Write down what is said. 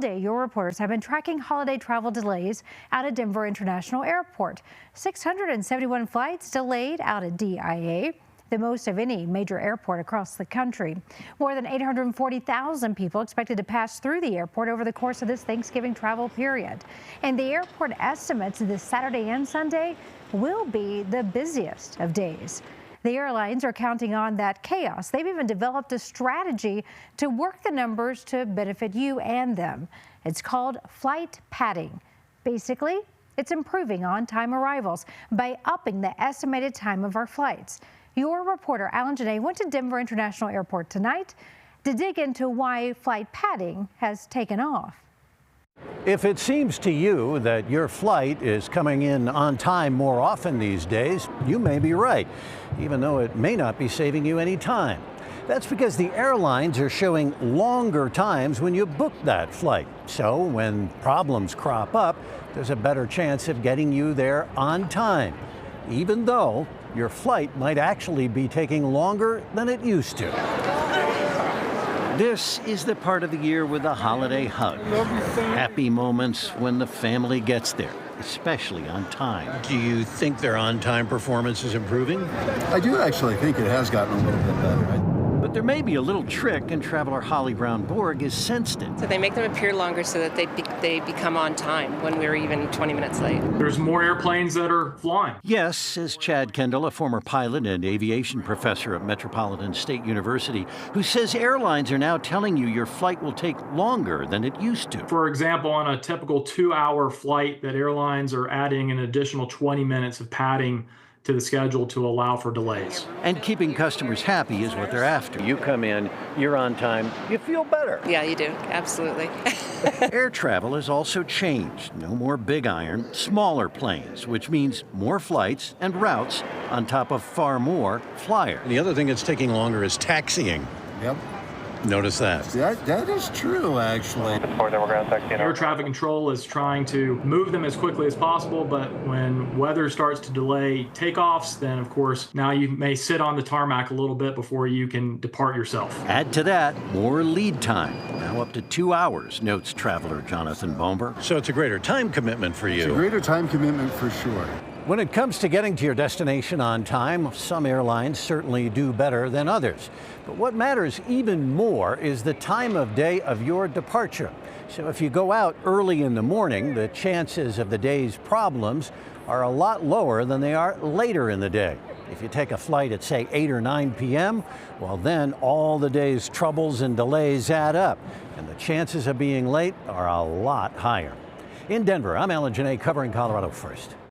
day, your reporters have been tracking holiday travel delays out at Denver International Airport. 671 flights delayed out at DIA, the most of any major airport across the country. More than 840,000 people expected to pass through the airport over the course of this Thanksgiving travel period. And the airport estimates this Saturday and Sunday will be the busiest of days. The airlines are counting on that chaos. They've even developed a strategy to work the numbers to benefit you and them. It's called flight padding. Basically, it's improving on-time arrivals by upping the estimated time of our flights. Your reporter, Alan Janae, went to Denver International Airport tonight to dig into why flight padding has taken off. If it seems to you that your flight is coming in on time more often these days, you may be right, even though it may not be saving you any time. That's because the airlines are showing longer times when you book that flight. So when problems crop up, there's a better chance of getting you there on time, even though your flight might actually be taking longer than it used to. This is the part of the year with the holiday hug. Happy moments when the family gets there, especially on time. Do you think their on-time performance is improving? I do actually think it has gotten a little bit better. But there may be a little trick, and traveler Holly Brown-Borg has sensed it. So they make them appear longer so that they become on time when we're even 20 minutes late. There's more airplanes that are flying. Yes, says Chad Kendall, a former pilot and aviation professor at Metropolitan State University, who says airlines are now telling you your flight will take longer than it used to. For example, on a typical 2-hour flight, that airlines are adding an additional 20 minutes of padding to the schedule to allow for delays. And keeping customers happy is what they're after. You come in, you're on time, you feel better. Yeah, you do. Absolutely. Air travel has also changed. No more big iron, smaller planes, which means more flights and routes on top of far more flyers. The other thing that's taking longer is taxiing. Yep. Notice that. That is true, actually. Air traffic control is trying to move them as quickly as possible, but when weather starts to delay takeoffs, then of course now you may sit on the tarmac a little bit before you can depart yourself. Add to that more lead time, now up to 2 hours, notes traveler Jonathan Bomber. So it's a greater time commitment for you. It's a greater time commitment for sure. When it comes to getting to your destination on time, some airlines certainly do better than others. But what matters even more is the time of day of your departure. So if you go out early in the morning, the chances of the day's problems are a lot lower than they are later in the day. If you take a flight at, say, 8 or 9 p.m., well, then all the day's troubles and delays add up, and the chances of being late are a lot higher. In Denver, I'm Alan Janae, covering Colorado First.